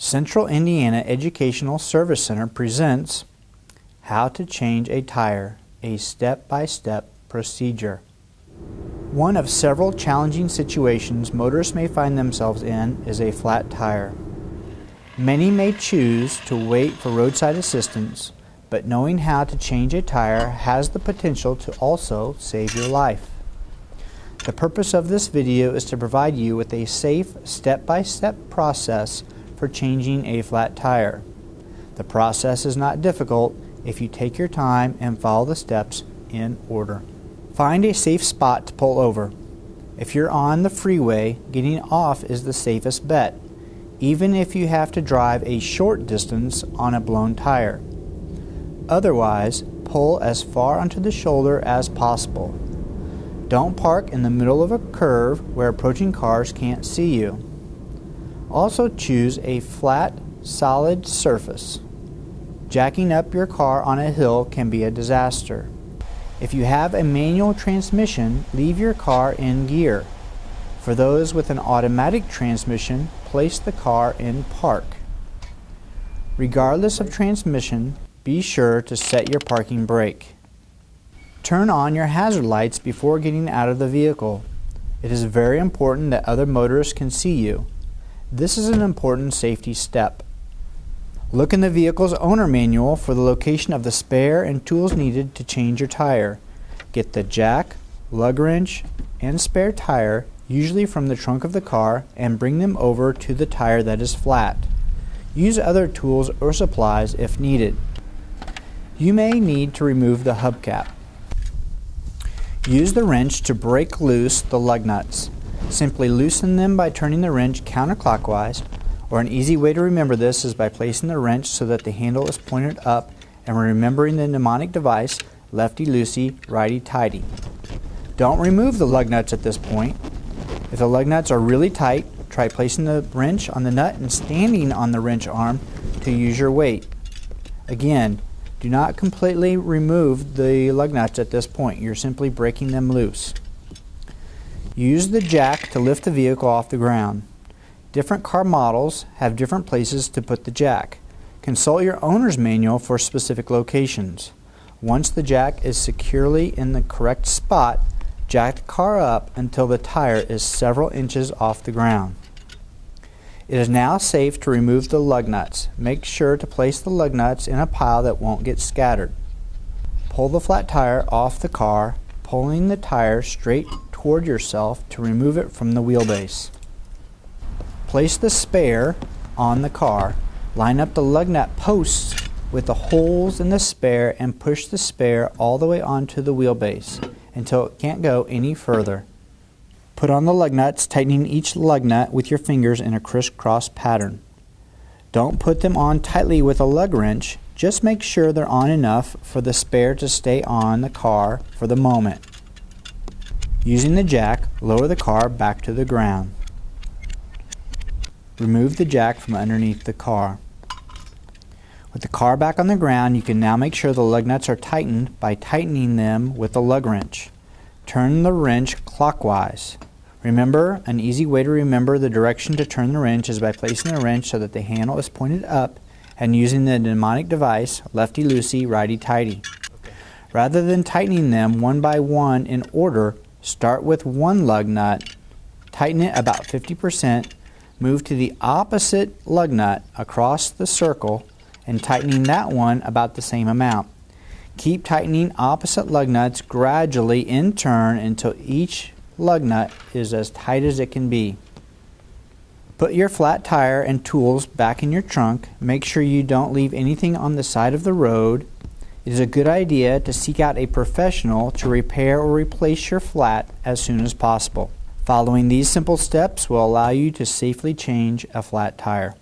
Central Indiana Educational Service Center presents How to Change a Tire, a Step-by-Step Procedure. One of several challenging situations motorists may find themselves in is a flat tire. Many may choose to wait for roadside assistance, but knowing how to change a tire has the potential to also save your life. The purpose of this video is to provide you with a safe step-by-step process for changing a flat tire. The process is not difficult if you take your time and follow the steps in order. Find a safe spot to pull over. If you're on the freeway, getting off is the safest bet, even if you have to drive a short distance on a blown tire. Otherwise, pull as far onto the shoulder as possible. Don't park in the middle of a curve where approaching cars can't see you. Also choose a flat, solid surface. Jacking up your car on a hill can be a disaster. If you have a manual transmission, leave your car in gear. For those with an automatic transmission, place the car in park. Regardless of transmission, be sure to set your parking brake. Turn on your hazard lights before getting out of the vehicle. It is very important that other motorists can see you. This is an important safety step. Look in the vehicle's owner manual for the location of the spare and tools needed to change your tire. Get the jack, lug wrench, and spare tire, usually from the trunk of the car, and bring them over to the tire that is flat. Use other tools or supplies if needed. You may need to remove the hubcap. Use the wrench to break loose the lug nuts. Simply loosen them by turning the wrench counterclockwise, or an easy way to remember this is by placing the wrench so that the handle is pointed up and remembering the mnemonic device, lefty-loosey, righty-tighty. Don't remove the lug nuts at this point. If the lug nuts are really tight, try placing the wrench on the nut and standing on the wrench arm to use your weight. Again, do not completely remove the lug nuts at this point. You're simply breaking them loose. Use the jack to lift the vehicle off the ground. Different car models have different places to put the jack. Consult your owner's manual for specific locations. Once the jack is securely in the correct spot, jack the car up until the tire is several inches off the ground. It is now safe to remove the lug nuts. Make sure to place the lug nuts in a pile that won't get scattered. Pull the flat tire off the car, pulling the tire straight toward yourself to remove it from the wheelbase. Place the spare on the car. Line up the lug nut posts with the holes in the spare and push the spare all the way onto the wheelbase until it can't go any further. Put on the lug nuts, tightening each lug nut with your fingers in a crisscross pattern. Don't put them on tightly with a lug wrench. Just make sure they're on enough for the spare to stay on the car for the moment. Using the jack, lower the car back to the ground. Remove the jack from underneath the car. With the car back on the ground, you can now make sure the lug nuts are tightened by tightening them with the lug wrench. Turn the wrench clockwise. Remember, an easy way to remember the direction to turn the wrench is by placing the wrench so that the handle is pointed up and using the mnemonic device, lefty-loosey, righty-tighty. Rather than tightening them one by one in order, start with one lug nut, tighten it about 50%, move to the opposite lug nut across the circle, and tightening that one about the same amount. Keep tightening opposite lug nuts gradually in turn until each lug nut is as tight as it can be. Put your flat tire and tools back in your trunk. Make sure you don't leave anything on the side of the road. It is a good idea to seek out a professional to repair or replace your flat as soon as possible. Following these simple steps will allow you to safely change a flat tire.